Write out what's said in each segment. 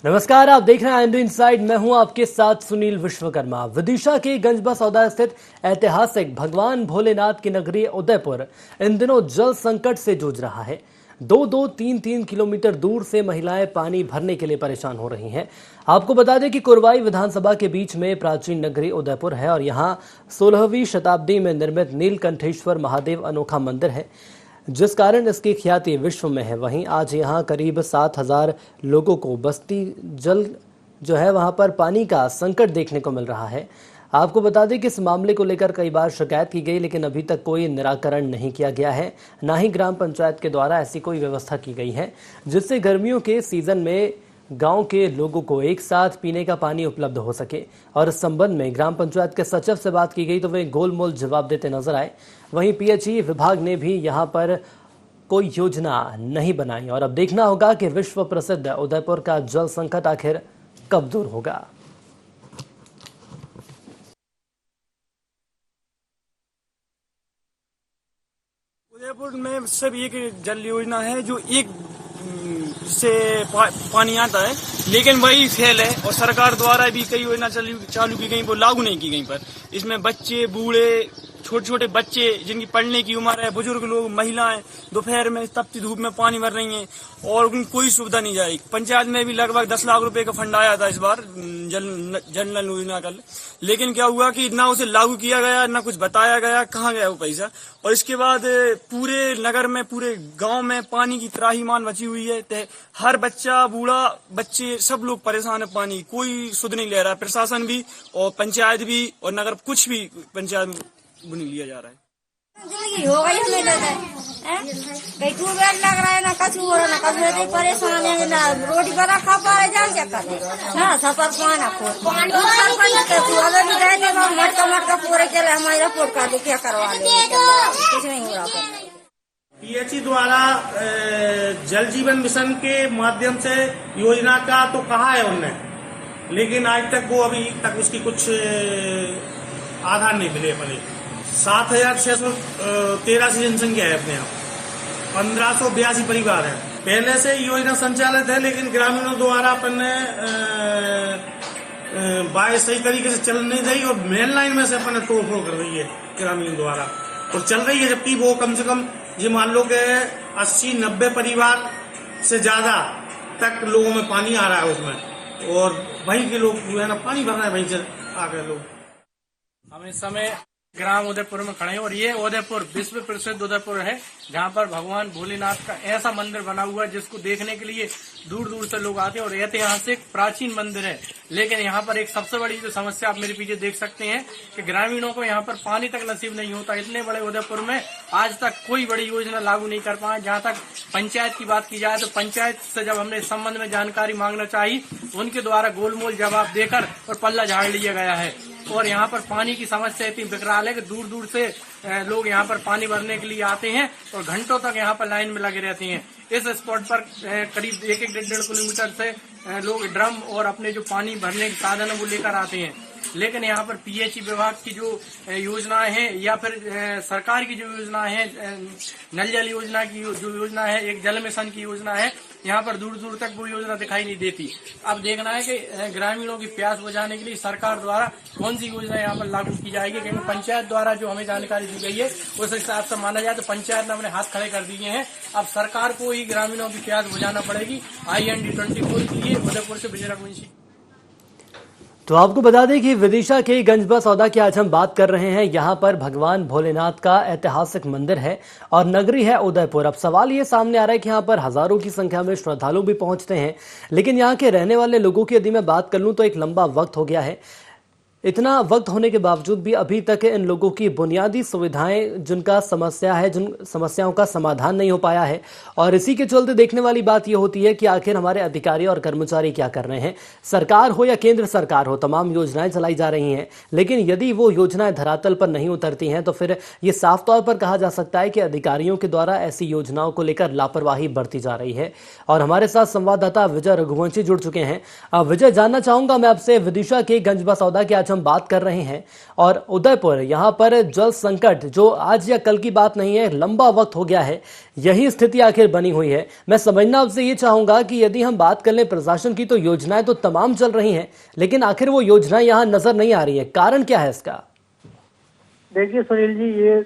नमस्कार, आप देख रहे हैं इंडो इनसाइड। मैं हूं आपके साथ सुनील विश्वकर्मा। विदिशा के गंजबा सौदा स्थित ऐतिहासिक भगवान भोलेनाथ की नगरी उदयपुर इन दिनों जल संकट से जूझ रहा है। 2-3 किलोमीटर दूर से महिलाएं पानी भरने के लिए परेशान हो रही हैं। आपको बता दें कि कुरवाई विधानसभा के बीच में प्राचीन नगरी उदयपुर है और यहाँ 16वीं शताब्दी में निर्मित नीलकंठेश्वर महादेव अनोखा मंदिर है, जिस कारण इसकी ख्याति विश्व में है। वहीं आज यहाँ करीब 7,000 लोगों को बस्ती जल वहाँ पर पानी का संकट देखने को मिल रहा है। आपको बता दें कि इस मामले को लेकर कई बार शिकायत की गई, लेकिन अभी तक कोई निराकरण नहीं किया गया है। ना ही ग्राम पंचायत के द्वारा ऐसी कोई व्यवस्था की गई है जिससे गर्मियों के सीजन में गांव के लोगों को एक साथ पीने का पानी उपलब्ध हो सके। और इस संबंध में ग्राम पंचायत के सचिव से बात की गई तो वे गोलमोल जवाब देते नजर आए। वहीं पीएचई विभाग ने भी यहां पर कोई योजना नहीं बनाई और अब देखना होगा कि विश्व प्रसिद्ध उदयपुर का जल संकट आखिर कब दूर होगा। उदयपुर में सिर्फ एक जल योजना है जो एक से पानी आता है, लेकिन वही फेल है और सरकार द्वारा भी कई योजना चालू की गई, वो लागू नहीं की गई। पर इसमें बच्चे, बूढ़े, छोटे छोटे बच्चे जिनकी पढ़ने की उम्र है, बुजुर्ग लोग, महिलाएं दोपहर में तपती धूप में पानी भर रही हैं और उनकी कोई सुविधा नहीं जाएगी। पंचायत में भी लगभग 10 लाख रुपए का फंड आया था इस बार जल नल योजना का, लेकिन क्या हुआ कि ना उसे लागू किया गया, ना कुछ बताया गया कहाँ गया वो पैसा। और इसके बाद पूरे नगर में, पूरे गांव में पानी की त्राहीमाम मची हुई है। हर बच्चा, बूढ़ा, बच्चे सब लोग परेशान है। पानी कोई सुध नहीं ले रहा, प्रशासन भी और पंचायत भी और नगर कुछ भी पंचायत नहीं लिया जा रहा है। जिंदगी हो गई हमें कहीं ट्यूबवेल लग रहा है, ना कछु हो रहा, ना कछु परेशान है, ना रोटी बना खा पा रहे, जान क्या कर रहे। हाँ, सफर पाना भी गए थे, मटका पूरे के लिए हमारी रिपोर्ट कर दो, क्या करवा ले, कुछ नहीं हो रहा। पीएचई द्वारा जल जीवन मिशन के माध्यम से योजना का तो कहा है उनने, लेकिन आज तक वो अभी तक उसकी कुछ आधार नहीं मिले। अपने 7,613 जनसंख्या है अपने यहाँ, 1582 परिवार है। पहले से योजना संचालित है, लेकिन ग्रामीणों द्वारा अपन बाय सही तरीके से चल नहीं रही और मेन लाइन में से अपन तोड़ फोड़ कर रही है ग्रामीणों द्वारा और चल रही है, जबकि वो कम से कम ये मान लो कि 80-90 परिवार से ज्यादा तक लोगों में पानी आ रहा है उसमें, और वहीं के लोग जो है ना पानी भर रहे हैं, वहीं से आ गए लोग। हम इस समय ग्राम उदयपुर में खड़े हैं और ये उदयपुर विश्व प्रसिद्ध उदयपुर है, जहाँ पर भगवान भोलेनाथ का ऐसा मंदिर बना हुआ है जिसको देखने के लिए दूर दूर से लोग आते हैं और ऐतिहासिक प्राचीन मंदिर है। लेकिन यहाँ पर एक सबसे बड़ी जो समस्या आप मेरे पीछे देख सकते हैं कि ग्रामीणों को यहाँ पर पानी तक नसीब नहीं होता। इतने बड़े उदयपुर में आज तक कोई बड़ी योजना लागू नहीं कर पाए। जहाँ तक पंचायत की बात की जाए तो पंचायत से जब हमने इस संबंध में जानकारी मांगना चाहिए, उनके द्वारा गोलमोल जवाब देकर और पल्ला झाड़ लिया गया है। और यहाँ पर पानी की समस्या इतनी विकराल है कि दूर दूर से लोग यहाँ पर पानी भरने के लिए आते हैं और घंटों तक यहाँ पर लाइन में लगे रहते हैं। इस स्पॉट पर करीब 1-1.5 किलोमीटर से लोग ड्रम और अपने जो पानी भरने के साधन है वो लेकर आते हैं। लेकिन यहाँ पर पीएचई विभाग की जो योजनाएं हैं या फिर सरकार की जो योजना है, नल जल योजना की जो योजना है, एक जल मिशन की योजना है, यहाँ पर दूर दूर तक वो योजना दिखाई नहीं देती। अब देखना है कि ग्रामीणों की प्यास बुझाने के लिए सरकार द्वारा कौन सी योजना यहाँ पर लागू की जाएगी, क्योंकि पंचायत द्वारा जो हमें जानकारी दी गई है उस हिसाब से माना जाए तो पंचायत ने अपने हाथ खड़े कर दिए हैं। अब सरकार को ही ग्रामीणों की प्यास बुझाना पड़ेगी। IND 24 के लिए उदयपुर से विजय रघुवंशी। तो आपको बता दें कि विदिशा के गंजबा सौदा की आज हम बात कर रहे हैं। यहाँ पर भगवान भोलेनाथ का ऐतिहासिक मंदिर है और नगरी है उदयपुर। अब सवाल ये सामने आ रहा है कि यहाँ पर हजारों की संख्या में श्रद्धालु भी पहुंचते हैं, लेकिन यहाँ के रहने वाले लोगों की यदि मैं बात कर लूँ तो एक लंबा वक्त हो गया है। इतना वक्त होने के बावजूद भी अभी तक इन लोगों की बुनियादी सुविधाएं, जिनका समस्या है, जिन समस्याओं का समाधान नहीं हो पाया है। और इसी के चलते देखने वाली बात यह होती है कि आखिर हमारे अधिकारी और कर्मचारी क्या कर रहे हैं। सरकार हो या केंद्र सरकार हो, तमाम योजनाएं चलाई जा रही हैं, लेकिन यदि वो योजनाएं धरातल पर नहीं उतरती हैं तो फिर ये साफ तौर पर कहा जा सकता है कि अधिकारियों के द्वारा ऐसी योजनाओं को लेकर लापरवाही बढ़ती जा रही है। और हमारे साथ संवाददाता विजय रघुवंशी जुड़ चुके हैं। विजय, जानना चाहूंगा मैं आपसे, विदिशा के गंजबा सौदा की आज हम बात कर रहे हैं, और उदयपुर यहाँ पर जल संकट जो आज या कल की बात नहीं है, लंबा वक्त हो गया है, यही स्थिति आखिर बनी हुई है। मैं समझना आपसे ये चाहूंगा कि यदि हम बात कर लें प्रशासन की, तो योजनाएं तो तमाम चल रही हैं, लेकिन आखिर वो योजनाएं यहाँ नजर नहीं आ रही है। कारण क्या है इसका? देखिए सुनील जी, ये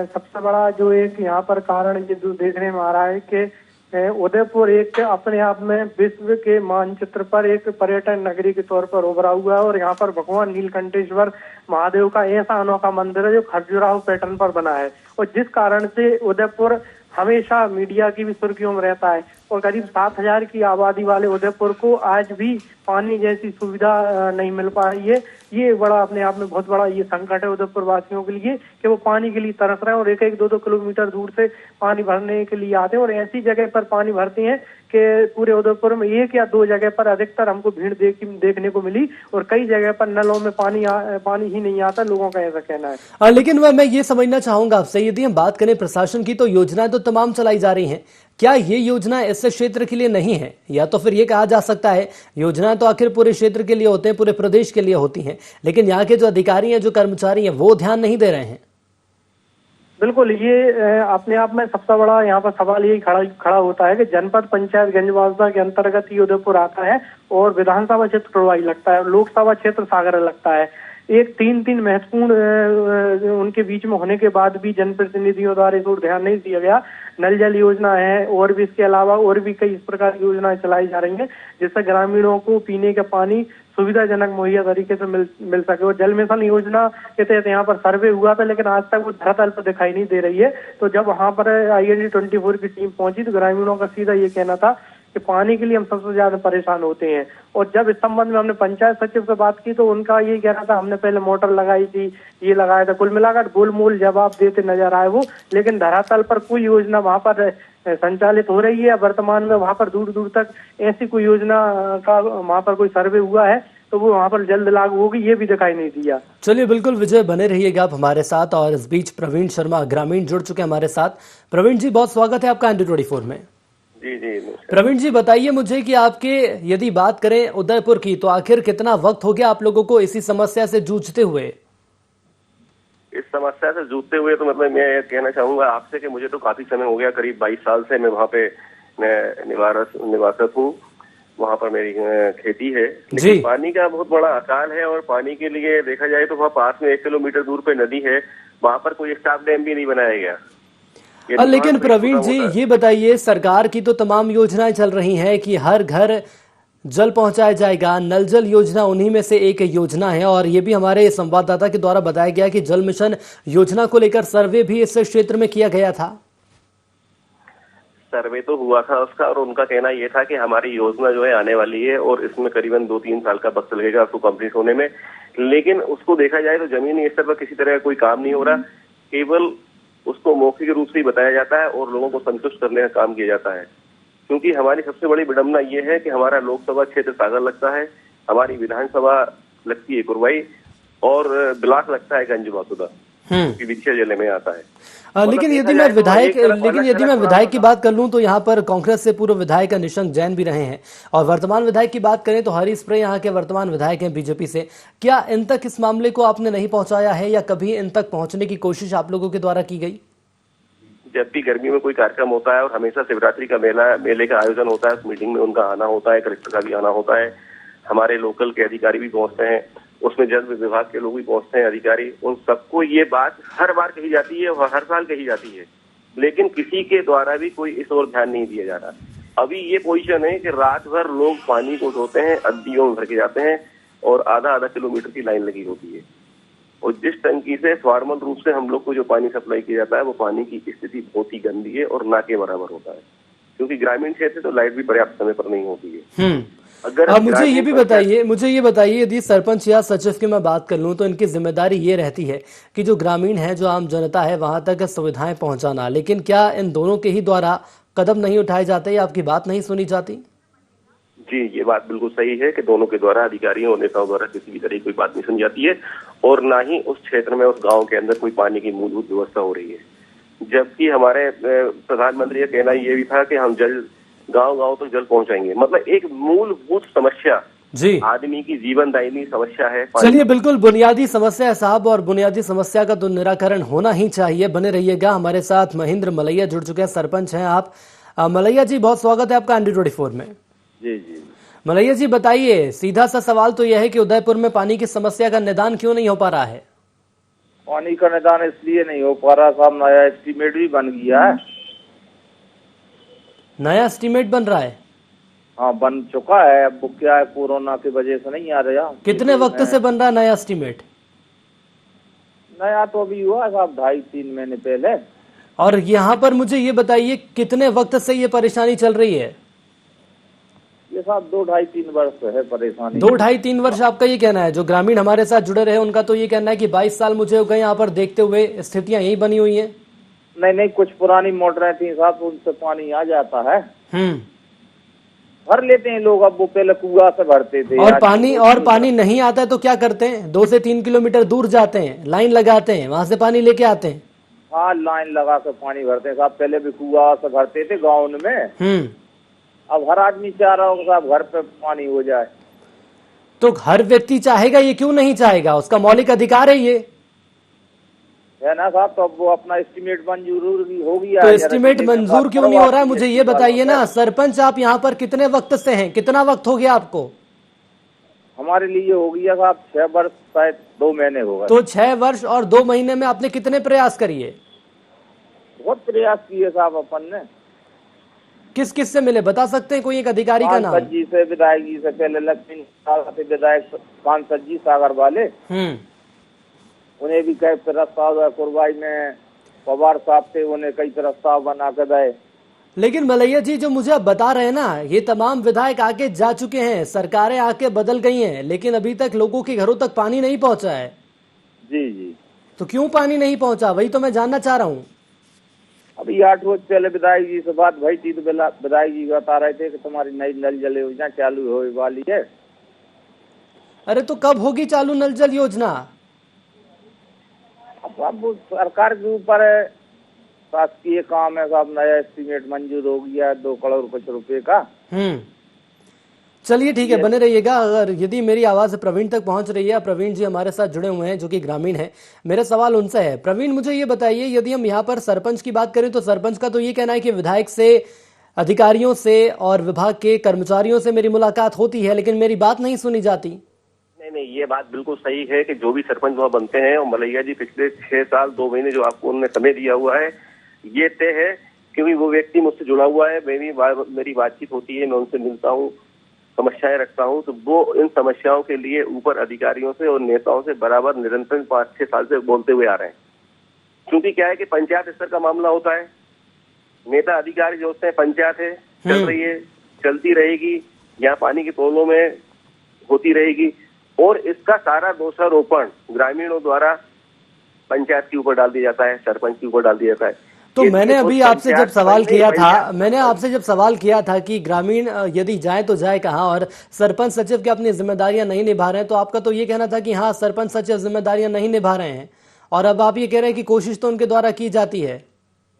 सबसे बड़ा जो एक यहाँ पर कारण ये जो देखने में आ रहा है कि उदयपुर एक अपने आप में विश्व के मानचित्र पर एक पर्यटन नगरी के तौर पर उभरा हुआ है, और यहाँ पर भगवान नीलकंठेश्वर महादेव का ऐसा अनोखा मंदिर है जो खरजुराहो पैटर्न पर बना है, और जिस कारण से उदयपुर हमेशा मीडिया की भी सुर्खियों में रहता है। और करीब 7,000 की आबादी वाले उदयपुर को आज भी पानी जैसी सुविधा नहीं मिल पा रही है। ये बड़ा अपने आप में बहुत बड़ा ये संकट है उदयपुर वासियों के लिए कि वो पानी के लिए तरस रहे हैं, और 1-2 किलोमीटर दूर से पानी भरने के लिए आते हैं, और ऐसी जगह पर पानी भरते हैं कि पूरे उदयपुर में 1 या 2 जगह पर अधिकतर हमको भीड़ देखने को मिली, और कई जगह पर नलों में पानी ही नहीं आता, लोगों का ऐसा कहना है। लेकिन मैं ये समझना चाहूंगा आपसे, यदि हम बात करें प्रशासन की, तो योजनाएं तो तमाम चलाई जा रही हैं, क्या ये योजना इस क्षेत्र के लिए नहीं है? या तो फिर ये कहा जा सकता है योजनाएं तो आखिर पूरे क्षेत्र के लिए होते हैं, पूरे प्रदेश के लिए होती हैं, लेकिन यहाँ के जो अधिकारी हैं, जो कर्मचारी हैं, वो ध्यान नहीं दे रहे हैं। बिल्कुल, ये अपने आप में सबसे बड़ा यहाँ पर सवाल यही खड़ा होता है कि जनपद पंचायत गंजबासदा के अंतर्गत ये उदयपुर आता है, और विधानसभा क्षेत्र प्रभारी लगता है, लोकसभा क्षेत्र सागर लगता है। एक 3 महत्वपूर्ण उनके बीच में होने के बाद भी जनप्रतिनिधियों द्वारा इस ओर ध्यान नहीं दिया गया। नल जल योजना है, और भी इसके अलावा और भी कई इस प्रकार की योजनाएं चलाई जा रही हैं, जिससे ग्रामीणों को पीने का पानी सुविधाजनक मुहैया तरीके से मिल सके। और जल मिशन योजना के तहत यहाँ पर सर्वे हुआ था, लेकिन आज तक वो धरातल पर दिखाई नहीं दे रही है। तो जब वहाँ पर IND24 की टीम पहुंची, तो ग्रामीणों का सीधा ये कहना था कि पानी के लिए हम सबसे ज्यादा परेशान होते हैं। और जब इस संबंध में हमने पंचायत सचिव से बात की, तो उनका ये कहना था हमने पहले मोटर लगाई थी, ये लगाया था। कुल मिलाकर गोलमोल जवाब देते नजर आए वो, लेकिन धरातल पर कोई योजना वहाँ पर संचालित हो रही है वर्तमान में, वहाँ पर दूर दूर तक ऐसी कोई योजना का वहाँ पर कोई सर्वे हुआ है तो वो वहाँ पर जल्द लागू होगी, ये भी दिखाई नहीं दिया। चलिए, बिल्कुल विजय, बने रहिएगा आप हमारे साथ। और इस बीच प्रवीण शर्मा ग्रामीण जुड़ चुके हैं हमारे साथ। प्रवीण जी, बहुत स्वागत है आपका ND24 में। जी। प्रवीण जी, बताइए मुझे कि आपके यदि बात करें उदयपुर की, तो आखिर कितना वक्त हो गया आप लोगों को इसी समस्या से जूझते हुए? इस समस्या से जूझते हुए तो मतलब मैं ये कहना चाहूंगा आपसे कि मुझे तो काफी समय हो गया, करीब 22 साल से मैं वहाँ पे निवासक हूँ, वहाँ पर मेरी खेती है। लेकिन पानी का बहुत बड़ा अकाल है, और पानी के लिए देखा जाए तो वहाँ पास में 1 किलोमीटर दूर पे नदी है, वहाँ पर कोई स्टॉप डैम भी नहीं बनाया गया। लेकिन प्रवीण जी, ये बताइए, सरकार की तो तमाम योजनाएं चल रही हैं कि हर घर जल पहुंचाया जाएगा, नल जल योजना उन्हीं में से एक योजना है, और ये भी हमारे संवाददाता के द्वारा बताया गया कि जल मिशन योजना को लेकर सर्वे भी इस क्षेत्र में किया गया था। सर्वे तो हुआ था उसका, और उनका कहना ये था कि हमारी योजना जो है आने वाली है, और इसमें करीबन 2-3 साल का वक्त लगेगा उसको कंप्लीट होने में। लेकिन उसको देखा जाए तो जमीनी स्तर पर किसी तरह का कोई काम नहीं हो रहा, केवल उसको मौखिक रूप से ही बताया जाता है और लोगों को संतुष्ट करने का काम किया जाता है। क्योंकि हमारी सबसे बड़ी विडंबना ये है कि हमारा लोकसभा क्षेत्र सागर लगता है, हमारी विधानसभा लगती है कुरवाई, और ब्लॉक लगता है गंजबासुदा, विदिशा जिले में आता है। लेकिन यदि मैं विधायक की बात कर लूं, तो यहाँ पर कांग्रेस से पूर्व विधायक निशंक जैन भी रहे हैं, और वर्तमान विधायक की बात करें तो हरीश प्रे यहाँ के वर्तमान विधायक हैं बीजेपी से। क्या इन तक इस मामले को आपने नहीं पहुंचाया है, या कभी इन तक पहुंचने की कोशिश आप लोगों के द्वारा की गई? जब भी गर्मी में कोई कार्यक्रम होता है, और हमेशा शिवरात्रि का मेले का आयोजन होता है, उस मीटिंग में उनका आना होता है, कलेक्टर का भी आना होता है, हमारे लोकल के अधिकारी भी पहुंचते हैं, उसमें जल विभाग के लोग भी पहुंचते हैं, अधिकारी। उन सबको ये बात हर बार कही जाती है और हर साल कही जाती है, लेकिन किसी के द्वारा भी कोई इस ओर ध्यान नहीं दिया जा रहा। अभी ये पोजीशन है कि रात भर लोग पानी को ढोते हैं, अद्दियों में भर के जाते हैं, और आधा किलोमीटर की लाइन लगी होती है। और जिस टंकी से फॉर्मल रूप से हम लोग को जो पानी सप्लाई किया जाता है, वो पानी की स्थिति बहुत ही गंदी है और ना के बराबर होता है, क्योंकि ग्रामीण क्षेत्र तो लाइट भी पर्याप्त समय पर नहीं होती है। अगर मुझे ये बताइए यदि सरपंच या सचिव की मैं बात कर लूं, तो इनकी जिम्मेदारी ये रहती है कि जो ग्रामीण है, जो आम जनता है, वहां तक सुविधाएं पहुंचाना, लेकिन क्या इन दोनों के ही द्वारा कदम नहीं उठाए जाते या आपकी बात नहीं सुनी जाती? जी, ये बात बिल्कुल सही है कि दोनों के द्वारा, अधिकारियों और नेताओं द्वारा किसी भी तरह की कोई बात नहीं सुनी जाती है, और ना ही उस क्षेत्र में, उस गांव के अंदर कोई पानी की मूलभूत व्यवस्था हो रही है। जबकि हमारे प्रधानमंत्री का कहना ये भी था कि हम गांव-गांव तक जल पहुंचाएंगे। मतलब एक मूलभूत समस्या जी, आदमी की जीवनदायिनी समस्या है। चलिए बिल्कुल बुनियादी समस्या है साहब, और बुनियादी समस्या का तो निराकरण होना ही चाहिए। बने रहिएगा। हमारे साथ महेंद्र मलैया जुड़ चुके हैं, सरपंच हैं आप। मलैया जी, बहुत स्वागत है आपका ND24 में। जी जी। मलैया जी बताइए, सीधा सा सवाल तो यह है कि उदयपुर में पानी की समस्या का निदान क्यों नहीं हो पा रहा है? पानी का निदान इसलिए नहीं हो पा रहा साहब, नया एस्टीमेट भी बन गया है। नया एस्टीमेट बन रहा है? हाँ, बन चुका है। अब वो क्या है, कोरोना की वजह से नहीं आ रहा। कितने वक्त से बन रहा है नया एस्टीमेट? नया तो अभी हुआ साहब 2.5-3 महीने पहले। और यहाँ पर मुझे ये बताइए, कितने वक्त से ये परेशानी चल रही है? ये साहब 2-2.5-3 वर्ष से है परेशानी। 2-2.5-3 वर्ष आपका ये कहना है? जो ग्रामीण हमारे साथ जुड़े रहे उनका तो ये कहना है कि 22 साल मुझे हो गए यहाँ पर देखते हुए, स्थितियां यही बनी हुई है। नहीं नहीं, कुछ पुरानी मोटरें थी साहब, उनसे पानी आ जाता है, भर लेते हैं लोग। अब वो पहले कुआं से भरते थे। और पानी नहीं आता है तो क्या करते हैं? 2 से 3 किलोमीटर दूर जाते हैं, लाइन लगाते हैं, वहां से पानी लेके आते हैं। हाँ, लाइन लगा कर पानी भरते हैं साहब। पहले भी कुआं से भरते थे गाँव में। अब हर आदमी चाह रहा होगा साहब घर पे पानी हो जाए। तो हर व्यक्ति चाहेगा, ये क्यों नहीं चाहेगा? उसका मौलिक अधिकार है ये, है ना साहब। तो अब वो अपना एस्टीमेट मंजूर हो गया। तो एस्टीमेट मंजूर क्यों नहीं हो रहा है? मुझे ये बताइए ना सरपंच, आप यहाँ पर कितने वक्त से हैं? कितना वक्त हो गया आपको? हमारे लिए हो गया साहब 6 वर्ष, शायद 2 महीने हो गए। तो 6 वर्ष और 2 महीने में आपने कितने प्रयास करिए? बहुत प्रयास किए साहब अपन ने। किस किस से मिले, बता सकते हैं कोई एक अधिकारी का नाम? सांसद जी से, विधायक जी से, पहले लक्ष्मी से विधायक सांसद जी सागर वाले, उन्हें भी कई प्रस्ताव कुरवाई में पवार साहब थे, उन्हें कई प्रस्ताव बना कर दे। लेकिन मलैया जी, जो मुझे आप बता रहे हैं ना, ये तमाम विधायक आके जा चुके हैं, सरकारें आके बदल गई हैं, लेकिन अभी तक लोगों के घरों तक पानी नहीं पहुंचा है। जी जी। तो क्यों पानी नहीं पहुंचा, वही तो मैं जानना चाह रहा हूँ। अभी 8 रोज पहले विधायक जी से बात भई थी, तो विधायक जी बता रहे थे कि तुम्हारी नई नल जल योजना चालू होने वाली है। अरे तो कब होगी चालू नल जल योजना? अब सरकार के ऊपर है, शासकीय काम है साहब। नया एस्टीमेट मंजूर हो गया 2 करोड़ कुछ रुपए का। चलिए ठीक है, बने रहिएगा। अगर यदि मेरी आवाज प्रवीण तक पहुंच रही है, प्रवीण जी हमारे साथ जुड़े हुए हैं जो कि ग्रामीण हैं, मेरा सवाल उनसे है। प्रवीण, मुझे ये बताइए, यदि हम यहाँ पर सरपंच की बात करें तो सरपंच का तो ये कहना है कि विधायक से, अधिकारियों से और विभाग के कर्मचारियों से मेरी मुलाकात होती है, लेकिन मेरी बात नहीं सुनी जाती। नहीं, ये बात बिल्कुल सही है कि जो भी सरपंच वहाँ बनते हैं, और मलैया जी पिछले 6 साल 2 महीने जो आपको उन्होंने समय दिया हुआ है, ये तय है, क्योंकि वो व्यक्ति मुझसे जुड़ा हुआ है। मेरी बातचीत होती है, मैं उनसे मिलता हूँ, समस्याएं रखता हूँ, तो वो इन समस्याओं के लिए ऊपर अधिकारियों से और नेताओं से बराबर निरंतर 5-6 साल से बोलते हुए आ रहे हैं। क्योंकि क्या है कि पंचायत स्तर का मामला होता है, नेता अधिकारी जो होते हैं, पंचायत है, चल रही है, चलती रहेगी, यहाँ पानी की प्रॉब्लम में होती रहेगी, और इसका सारा दोषारोपण ग्रामीणों द्वारा पंचायत के ऊपर डाल दिया जाता है, सरपंच के ऊपर डाल दिया जाता है। तो मैंने अभी आपसे जब सवाल किया था कि ग्रामीण यदि जाए तो जाए कहाँ, और सरपंच सचिव की अपनी जिम्मेदारियां नहीं निभा रहे हैं, तो आपका तो ये कहना था कि हाँ, सरपंच सचिव जिम्मेदारियां नहीं निभा रहे हैं, और अब आप ये कह रहे हैं कि कोशिश तो उनके द्वारा की जाती है।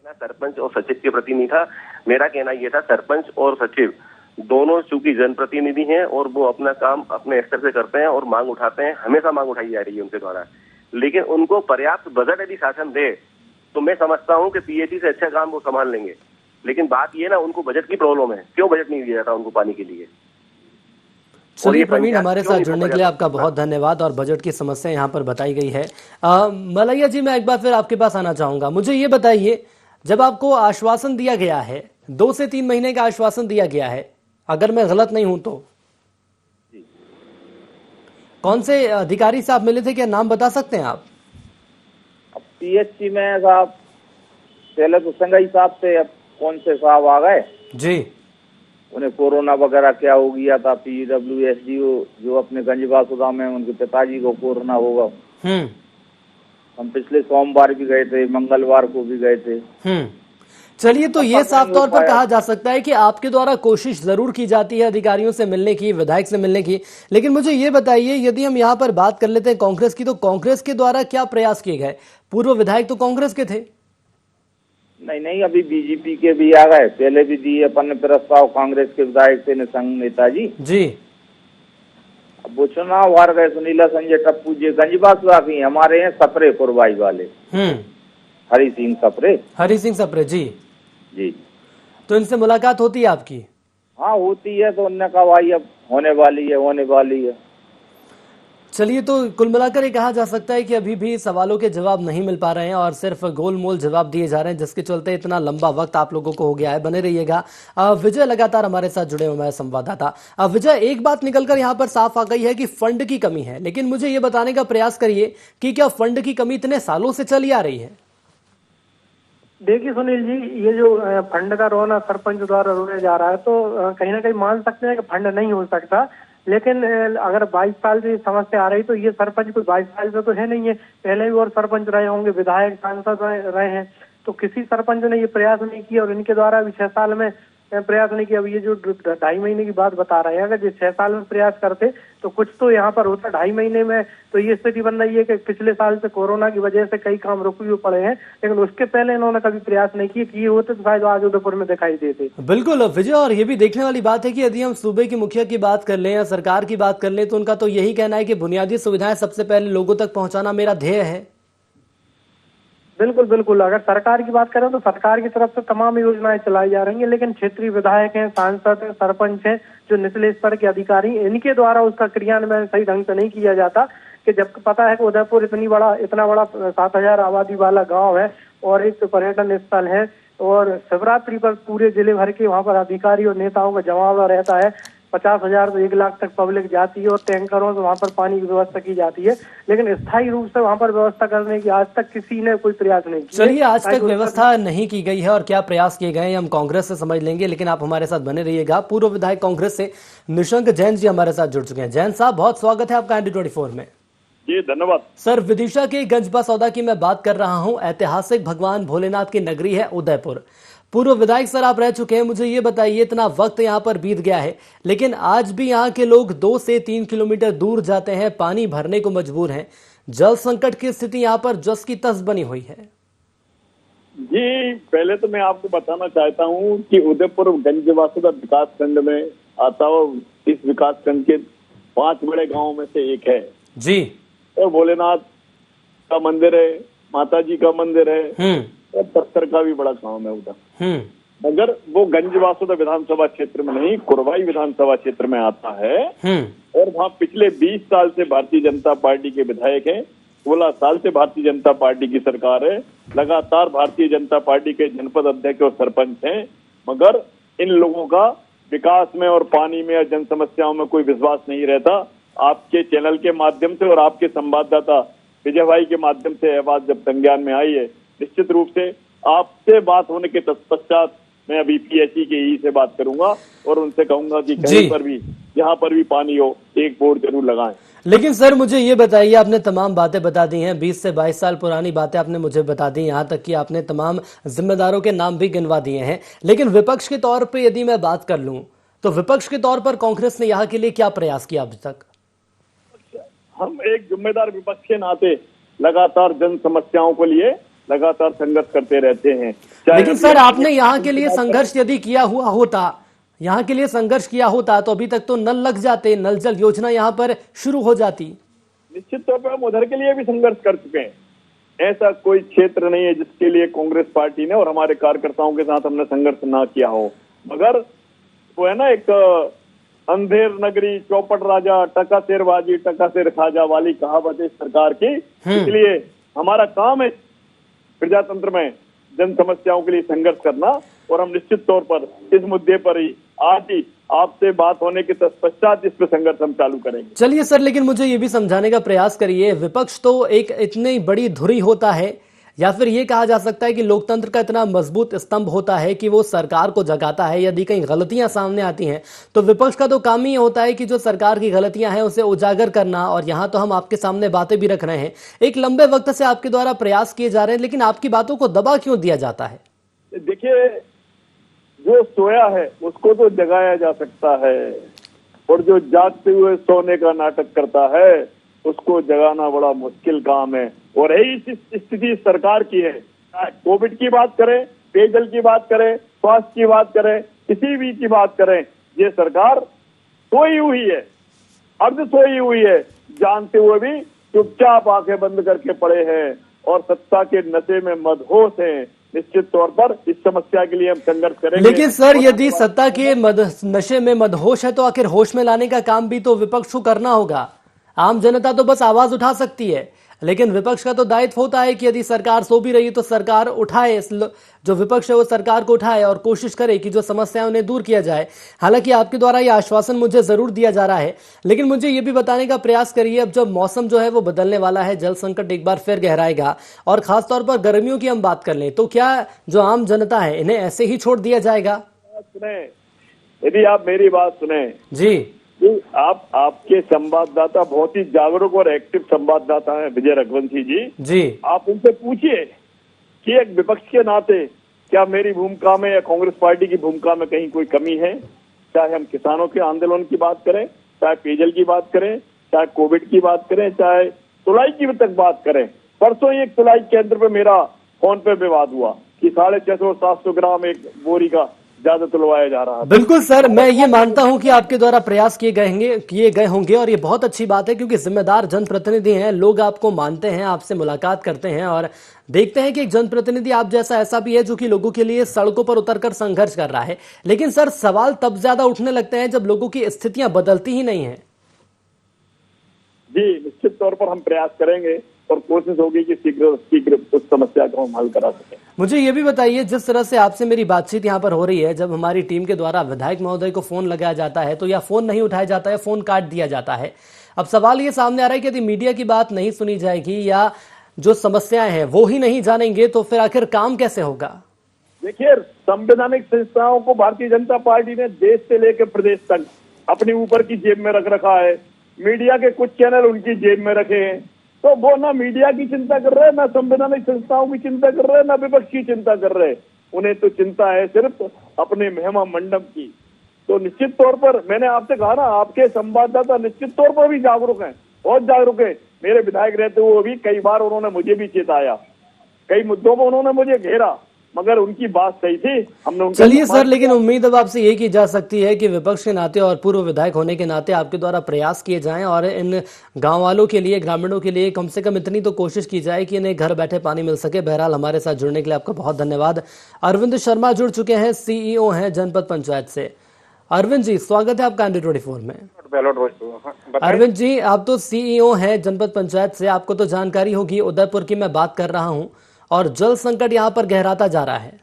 सरपंच और सचिव के प्रति नहीं था, मेरा कहना यह था सरपंच और सचिव दोनों चूंकि जनप्रतिनिधि हैं और वो अपना काम अपने स्तर से करते हैं और मांग उठाते हैं, हमेशा मांग उठाई जा रही है उनके द्वारा, लेकिन उनको पर्याप्त बजट यदि शासन दे तो मैं समझता हूं कि पीएचई से अच्छा काम वो संभाल लेंगे। लेकिन बात ये ना, उनको बजट की प्रॉब्लम है, क्यों बजट नहीं दिया जाता उनको पानी के लिए। चलिए प्रवीण, हमारे साथ जुड़ने के लिए आपका बहुत धन्यवाद, और बजट की समस्या यहाँ पर बताई गई है। मलैया जी, मैं एक बार फिर आपके पास आना चाहूंगा। मुझे ये बताइए, जब आपको आश्वासन दिया गया है, 2 से 3 महीने का आश्वासन दिया गया है, अगर मैं गलत नहीं हूं तो, कौन से अधिकारी से आप मिले थे, क्या नाम बता सकते हैं आप? पीएचसी में साहब पहले तो संगई साहब थे, अब कौन से साहब आ गए जी, उन्हें कोरोना वगैरह क्या हो गया था। PWSDO जो अपने गंजबासुदा में, उनके पिताजी को कोरोना होगा। हम पिछले सोमवार भी गए थे, मंगलवार को भी गए थे। चलिए, तो ये साफ तौर पर कहा जा सकता है कि आपके द्वारा कोशिश जरूर की जाती है अधिकारियों से मिलने की, विधायक से मिलने की, लेकिन मुझे ये बताइए, यदि हम यहाँ पर बात कर लेते हैं कांग्रेस की, तो कांग्रेस के द्वारा क्या प्रयास किए गए? पूर्व विधायक तो कांग्रेस के थे। नहीं, अभी बीजेपी के भी आ गए, पहले भी दिए अपन ने प्रस्ताव, कांग्रेस के विधायक थे, संघ नेताजी जी, अब वो चुनाव हार गए सुनीला संजय टप्पू जी गंजबासुआ की, हमारे हैं सपरे कुरबाई वाले हरि सिंह सपरे जी जी। तो इनसे मुलाकात होती है आपकी? हाँ होती है, तो उनने कहा भाई अब होने वाली है। चलिए, तो कुल मिलाकर ये कहा जा सकता है कि अभी भी सवालों के जवाब नहीं मिल पा रहे हैं और सिर्फ गोलमोल जवाब दिए जा रहे हैं, जिसके चलते इतना लंबा वक्त आप लोगों को हो गया है। बने रहिएगा। विजय लगातार हमारे साथ जुड़े हुए हैं, संवाददाता। विजय, एक बात निकलकर यहाँ पर साफ आ गई है कि फंड की कमी है, लेकिन मुझे ये बताने का प्रयास करिए कि क्या फंड की कमी इतने सालों से चली आ रही है? देखिए सुनील जी, ये जो फंड का रोना सरपंच द्वारा रोया जा रहा है, तो कहीं ना कहीं मान सकते हैं कि फंड नहीं हो सकता, लेकिन अगर 22 साल से समस्या आ रही तो ये सरपंच कोई 22 साल से तो है नहीं है, पहले भी और सरपंच रहे होंगे, विधायक सांसद रहे हैं, तो किसी सरपंच ने ये प्रयास नहीं किया और इनके द्वारा भी 6 साल में प्रयास नहीं किया। अब ये जो 2.5 महीने की बात बता रहे हैं, अगर ये 6 साल में प्रयास करते तो कुछ तो यहाँ पर होता। 2.5 महीने में तो ये स्थिति बन रही है कि पिछले साल से कोरोना की वजह से कई काम रुके हुए पड़े हैं, लेकिन उसके पहले इन्होंने कभी प्रयास नहीं किए होते तो शायद आज उदयपुर में दिखाई देते। बिल्कुल विजय, और ये भी देखने वाली बात है कि यदि हम सूबे की मुखिया की बात कर लें या सरकार की बात कर लें, तो उनका तो यही कहना है कि बुनियादी सुविधाएं सबसे पहले लोगों तक पहुंचाना मेरा ध्येय है। बिल्कुल, अगर सरकार की बात करें तो सरकार की तरफ से तमाम योजनाएं चलाई जा रही हैं, लेकिन क्षेत्रीय विधायक हैं, सांसद हैं, सरपंच हैं, जो निचले स्तर के अधिकारी, इनके द्वारा उसका क्रियान्वयन सही ढंग से नहीं किया जाता। कि जब पता है कि उदयपुर इतना बड़ा 7,000 आबादी वाला गांव है और एक पर्यटन स्थल है, और शिवरात्रि पर पूरे जिले भर के वहां पर अधिकारी और नेताओं का जमावड़ा रहता है। 50,000 से 1 लाख तक पब्लिक जाती है और टैंकरों से वहां पर पानी की व्यवस्था की जाती है, लेकिन स्थायी रूप से वहां पर व्यवस्था करने की आज तक किसी ने कोई प्रयास नहीं किया। चलिए, आज तक व्यवस्था नहीं की गई है और क्या प्रयास किए गए हैं हम कांग्रेस से समझ लेंगे, लेकिन आप हमारे साथ बने रहिएगा। पूर्व विधायक कांग्रेस से निशंक जैन जी हमारे साथ जुड़ चुके हैं। जैन साहब, बहुत स्वागत है आपका ND24 में। जी धन्यवाद सर, विदिशा के गंजबा सौदा की मैं बात कर रहा हूं। ऐतिहासिक भगवान भोलेनाथ की नगरी है उदयपुर। पूर्व विधायक सर आप रह चुके हैं, मुझे ये बताइए, इतना वक्त यहाँ पर बीत गया है, लेकिन आज भी यहाँ के लोग 2 से 3 किलोमीटर दूर जाते हैं, पानी भरने को मजबूर हैं। जल संकट की स्थिति यहाँ पर जस की तस बनी हुई है। जी, पहले तो मैं आपको बताना चाहता हूँ कि उदयपुर गंजबासुदा विकास खंड में आता हुआ इस विकास खंड के 5 बड़े गांवों में से एक है जी। और भोलेनाथ का मंदिर है, माता जी का मंदिर है और पत्थर का भी बड़ा काम है उधर। मगर वो गंजबासुदा विधानसभा क्षेत्र में नहीं, कुरवाई विधानसभा क्षेत्र में आता है। और वहाँ पिछले 20 साल से भारतीय जनता पार्टी के विधायक हैं, 16 साल से भारतीय जनता पार्टी की सरकार है, लगातार भारतीय जनता पार्टी के जनपद अध्यक्ष और सरपंच हैं, मगर इन लोगों का विकास में और पानी में और जन समस्याओं में कोई विश्वास नहीं रहता। आपके चैनल के माध्यम से और आपके संवाददाता विजय भाई के माध्यम से यह बात जब संज्ञान में आई है, निश्चित रूप से आपसे बात होने के तत्पश्चात मैं अभी PHE के ई से बात करूंगा और उनसे कहूंगा कि कहीं पर भी जहां पर भी पानी हो एक बोर जरूर लगाएं। लेकिन सर मुझे ये बताइए, आपने तमाम बातें बता दी हैं, 20 से 22 साल पुरानी बातें आपने मुझे बता दी, यहाँ तक कि आपने तमाम जिम्मेदारों के नाम भी गिनवा दिए हैं, लेकिन विपक्ष के तौर पर यदि मैं बात कर लूं तो विपक्ष के तौर पर कांग्रेस ने यहाँ के लिए क्या प्रयास किया अभी तक? हम एक जिम्मेदार विपक्ष के नाते लगातार जन समस्याओं को लिए लगातार संघर्ष करते रहते हैं। लेकिन सर आपने यहाँ के लिए संघर्ष यदि किया हुआ होता, यहाँ के लिए संघर्ष किया होता तो अभी तक तो नल लग जाते, नल जल योजना यहाँ पर शुरू हो जाती। निश्चित तौर पर हम उधर के लिए भी संघर्ष कर चुके हैं। ऐसा कोई क्षेत्र नहीं है जिसके लिए कांग्रेस पार्टी ने और हमारे कार्यकर्ताओं के साथ हमने संघर्ष ना किया हो, मगर वो है ना एक अंधेर नगरी चौपट राजा टका शेरबाजी टका शेर खाजा वाली कहावत है सरकार की। इसलिए हमारा काम है प्रजातंत्र में जन समस्याओं के लिए संघर्ष करना और हम निश्चित तौर पर इस मुद्दे पर ही आज ही आपसे बात होने के तत्पश्चात इस पर संघर्ष हम चालू करेंगे। चलिए सर, लेकिन मुझे ये भी समझाने का प्रयास करिए, विपक्ष तो एक इतनी बड़ी धुरी होता है, या फिर ये कहा जा सकता है कि लोकतंत्र का इतना मजबूत स्तंभ होता है कि वो सरकार को जगाता है। यदि कहीं गलतियां सामने आती हैं तो विपक्ष का तो काम ही होता है कि जो सरकार की गलतियां हैं उसे उजागर करना, और यहाँ तो हम आपके सामने बातें भी रख रहे हैं, एक लंबे वक्त से आपके द्वारा प्रयास किए जा रहे हैं, लेकिन आपकी बातों को दबा क्यों दिया जाता है? देखिए, जो सोया है उसको तो जगाया जा सकता है और जो जागते हुए सोने का नाटक करता है उसको जगाना बड़ा मुश्किल काम है। और यही स्थिति सरकार की है। कोविड की बात करें, पेयजल की बात करें, स्वास्थ्य की बात करें, किसी भी की बात करें, ये सरकार सोई हुई है। अर्ध सोई हुई है, जानते हुए भी चुपचाप आंखें बंद करके पड़े हैं और सत्ता के नशे में मदहोश हैं। निश्चित तौर पर इस समस्या के लिए हम संघर्ष करेंगे। लेकिन सर, यदि सत्ता के नशे में मदहोश है तो आखिर होश में लाने का काम भी तो विपक्ष को करना होगा। आम जनता तो बस आवाज उठा सकती है, लेकिन विपक्ष का तो दायित्व होता है कि यदि सरकार सो भी रही है तो सरकार उठाए, जो विपक्ष है वो सरकार को उठाए और कोशिश करे कि जो समस्याएं उन्हें दूर किया जाए। हालांकि आपके द्वारा ये आश्वासन मुझे जरूर दिया जा रहा है, लेकिन मुझे ये भी बताने का प्रयास करिए, अब जब मौसम जो है वो बदलने वाला है, जल संकट एक बार फिर गहराएगा और खासतौर पर गर्मियों की हम बात कर लें, तो क्या जो आम जनता है इन्हें ऐसे ही छोड़ दिया जाएगा? सुने, यदि आप मेरी बात सुने जी, आपके संवाददाता बहुत ही जागरूक और एक्टिव संवाददाता हैं विजय रघुवंशी जी। आप उनसे पूछिए कि एक विपक्ष के नाते क्या मेरी भूमिका में या कांग्रेस पार्टी की भूमिका में कहीं कोई कमी है? चाहे हम किसानों के आंदोलन की बात करें, चाहे पेयजल की बात करें, चाहे कोविड की बात करें, चाहे तुलाई की तक बात करें। परसों ही एक तुलाई केंद्र पे मेरा फोन पे विवाद हुआ कि 650-700 ग्राम एक बोरी का ज्यादा तुलवाया जा रहा है। बिल्कुल सर, मैं ये मानता हूं कि आपके द्वारा प्रयास किए गए होंगे और ये बहुत अच्छी बात है, क्योंकि जिम्मेदार जनप्रतिनिधि हैं, लोग आपको मानते हैं, आपसे मुलाकात करते हैं और देखते हैं कि एक जनप्रतिनिधि आप जैसा ऐसा भी है जो कि लोगों के लिए सड़कों पर उतरकर संघर्ष कर रहा है। लेकिन सर, सवाल तब ज्यादा उठने लगते हैं जब लोगों की स्थितियां बदलती ही नहीं है। जी, निश्चित तौर पर हम प्रयास करेंगे और कोशिश होगी कि शीघ्र उस समस्या को हम हल करा सकें। मुझे ये भी बताइए, जिस तरह से आपसे मेरी बातचीत यहाँ पर हो रही है, जब हमारी टीम के द्वारा विधायक महोदय को फोन लगाया जाता है तो या फोन नहीं उठाया जाता है, फोन काट दिया जाता है। अब सवाल ये सामने आ रहा है कि यदि मीडिया की बात नहीं सुनी जाएगी या जो समस्याएं हैं वो ही नहीं जानेंगे तो फिर आखिर काम कैसे होगा? देखिए, संवैधानिक संस्थाओं को भारतीय जनता पार्टी ने देश से लेकर प्रदेश तक अपने ऊपर की जेब में रख रखा है। मीडिया के कुछ चैनल उनकी जेब में रखे हैं, तो वो ना मीडिया की चिंता कर रहे, ना संवैधानिक संस्थाओं की चिंता कर रहे, ना विपक्ष की चिंता कर रहे। उन्हें तो चिंता है सिर्फ अपने महिमा मंडप की। तो निश्चित तौर पर मैंने आपसे कहा ना, आपके संवाददाता निश्चित तौर पर भी जागरूक हैं, बहुत जागरूक है। मेरे विधायक रहते हुए भी कई बार उन्होंने मुझे भी चेताया, कई मुद्दों पर उन्होंने मुझे घेरा, मगर उनकी बात सही थी, हमने। चलिए सर, लेकिन उम्मीद अब आपसे यही की जा सकती है कि विपक्ष के नाते और पूर्व विधायक होने के नाते आपके द्वारा प्रयास किए जाएं और इन गांव वालों के लिए, ग्रामीणों के लिए कम से कम इतनी तो कोशिश की जाए कि इन्हें घर बैठे पानी मिल सके। बहरहाल, हमारे साथ जुड़ने के लिए आपका बहुत धन्यवाद। अरविंद शर्मा जुड़ चुके हैं, CEO हैं जनपद पंचायत से। अरविंद जी, स्वागत है आपका ND24 में। अरविंद जी, आप तो CEO हैं जनपद पंचायत से, आपको तो जानकारी होगी, उदयपुर की मैं बात कर रहा हूँ और जल संकट यहाँ पर गहराता जा रहा है।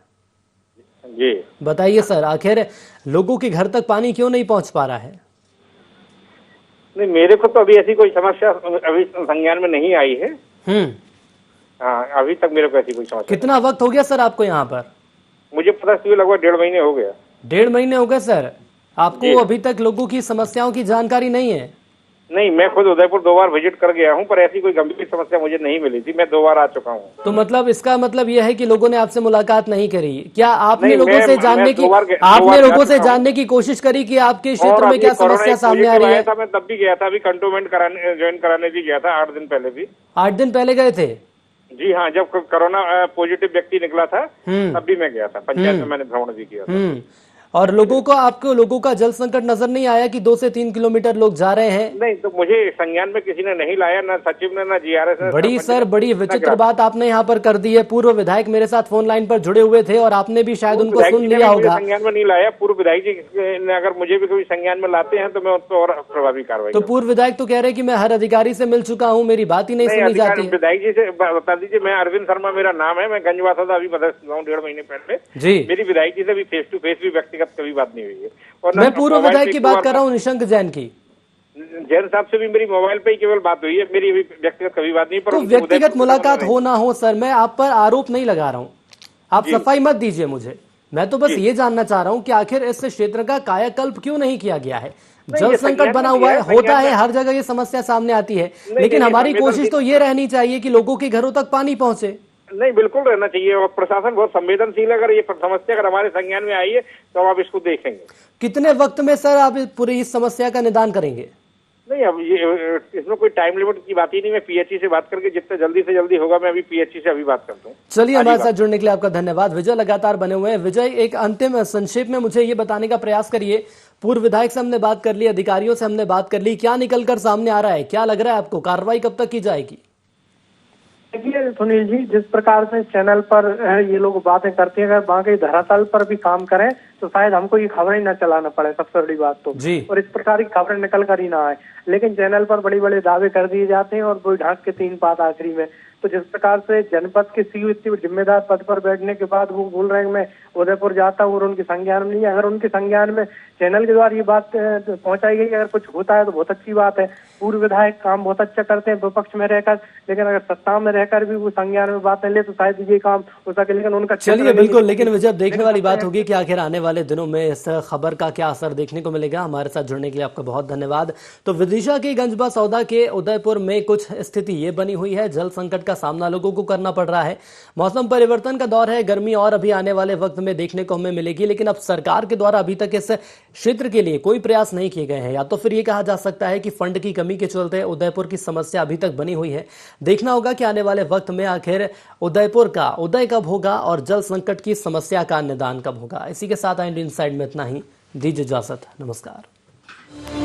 जी बताइए सर, आखिर लोगों के घर तक पानी क्यों नहीं पहुँच पा रहा है? नहीं, मेरे को तो अभी ऐसी कोई समस्या अभी संज्ञान में नहीं आई है। हाँ, अभी तक मेरे को ऐसी कोई समस्या। कितना वक्त हो गया सर आपको यहाँ पर? मुझे पता चला लगभग 1.5 महीने हो गया। 1.5 महीने हो गए सर, आपको अभी तक लोगों की समस्याओं की जानकारी नहीं है? नहीं, मैं खुद उदयपुर 2 बार विजिट कर गया हूँ, पर ऐसी कोई गंभीर समस्या मुझे नहीं मिली थी। मैं 2 बार आ चुका हूँ। तो मतलब इसका मतलब यह है कि लोगों ने आपसे मुलाकात नहीं करी? क्या आपने लोगों से जानने की कोशिश करी कि आपके क्षेत्र में क्या समस्या सामने आ रही है? मैं तब भी गया था, अभी कंटोनमेंट ज्वाइन कराने भी गया था 8 दिन पहले भी। 8 दिन पहले गए थे? जी हाँ, जब कोरोना पॉजिटिव व्यक्ति निकला था तब भी मैं गया था, पंचायत में मैंने भ्रमण भी किया था। और आपको लोगों का जल संकट नजर नहीं आया कि 2 से 3 किलोमीटर लोग जा रहे हैं? नहीं, तो मुझे संज्ञान में किसी ने नहीं लाया, ना सचिव ने, ना GRS ने। बड़ी विचित्र बात आपने यहाँ पर कर दी है। पूर्व विधायक मेरे साथ फोन लाइन पर जुड़े हुए थे और आपने भी शायद उनको सुन लिया होगा। संज्ञान में नहीं लाया। पूर्व विधायक जी ने अगर मुझे भी कोई संज्ञान में लाते हैं तो मैं उस पर और प्रभावी कार्रवाई। तो पूर्व विधायक तो कह रहे हैं कि मैं हर अधिकारी से मिल चुका हूँ, मेरी बात ही नहीं सुनी जाती। विधायक जी से बता दीजिए, मैं अरविंद शर्मा मेरा नाम है, मैं गंजवासा था, अभी बदल चुका हूँ 1.5 महीने पहले जी। मेरी विधायक जी से भी फेस टू फेस भी व्यक्तिगत कभी बात नहीं हुई है। और मैं पूर्व विधायक की बात कर रहा हूँ, निशंक जैन की। जैन साहब से भी मेरी मोबाइल पे ही केवल बात हुई है, मेरी व्यक्तिगत कभी बात नहीं। पर तो व्यक्तिगत मुलाकात हो ना हो सर, मैं आप पर आरोप नहीं लगा रहा हूँ, आप सफाई मत दीजिए मुझे। मैं तो बस ये जानना चाह रहा हूँ कि आखिर इस क्षेत्र का कायाकल्प क्यों नहीं किया गया है? जल संकट बना हुआ है, होता है, हर जगह ये समस्या सामने आती है, लेकिन हमारी कोशिश तो ये रहनी चाहिए कि लोगों के घरों तक पानी पहुंचे। नहीं, बिल्कुल रहना चाहिए, और प्रशासन बहुत संवेदनशील है। अगर ये समस्या अगर हमारे संज्ञान में आई है तो आप इसको देखेंगे। कितने वक्त में सर आप पूरी इस समस्या का निदान करेंगे? नहीं, अब ये इसमें कोई टाइम लिमिट की बात ही नहीं। मैं पीएचई से बात करके जितने जल्दी से जल्दी होगा मैं अभी पीएचई से अभी बात करता हूँ। चलिए, हमारे साथ जुड़ने के लिए आपका धन्यवाद। विजय लगातार बने हुए हैं। विजय, एक अंतिम संक्षेप में मुझे ये बताने का प्रयास करिए, पूर्व विधायक से हमने बात कर ली, अधिकारियों से हमने बात कर ली, क्या निकलकर सामने आ रहा है, क्या लग रहा है आपको, कार्रवाई कब तक की जाएगी? देखिए सुनील जी, जिस प्रकार से चैनल पर ये लोग बातें करते हैं, अगर बाकी धरातल पर भी काम करें तो शायद हमको ये खबरें न चलाना पड़े, सबसे बड़ी बात तो जी। और इस प्रकार की खबरें निकल कर ही ना आए। लेकिन चैनल पर बड़े बड़े दावे कर दिए जाते हैं और वो ढाक के 3 बात आखिरी में। तो जिस प्रकार से जनपद के सीईओ इतनी जिम्मेदार पद पर बैठने के बाद वो बोल रहे हैं मैं उदयपुर जाता हूँ और उनके संज्ञान में नहीं है। अगर उनके संज्ञान में चैनल के द्वारा ये बात पहुंचाई गई, अगर कुछ होता है तो बहुत अच्छी बात है। पूर्व विधायक काम बहुत अच्छा करते हैं विपक्ष में रहकर, लेकिन अगर सत्ता में रहकर भी वो संज्ञान में बातें ले तो शायद ये काम हो सके। लेकिन उनका चलिए, बिल्कुल, लेकिन विजय, देखने वाली बात होगी कि आखिर आने वाले दिनों में इस खबर का क्या असर देखने को मिलेगा। हमारे साथ जुड़ने के लिए आपका बहुत धन्यवाद। तो विदिशा के गंजबा सौदा के उदयपुर में कुछ स्थिति ये बनी हुई है, जल संकट का सामना लोगों को करना पड़ रहा है। मौसम परिवर्तन का दौर है, गर्मी और अभी आने वाले वक्त में देखने को हमें मिलेगी, लेकिन अब सरकार के द्वारा अभी तक इस क्षेत्र के लिए कोई प्रयास नहीं किए गए हैं। या तो फिर ये कहा जा सकता है कि फंड की कमी के चलते उदयपुर की समस्या अभी तक बनी हुई है। देखना होगा कि आने वाले वक्त में आखिर उदयपुर का उदय कब होगा और जल संकट की समस्या का निदान कब होगा। इसी के साथ इंडियन साइड में इतना ही, दीजिए इजाजत, नमस्कार।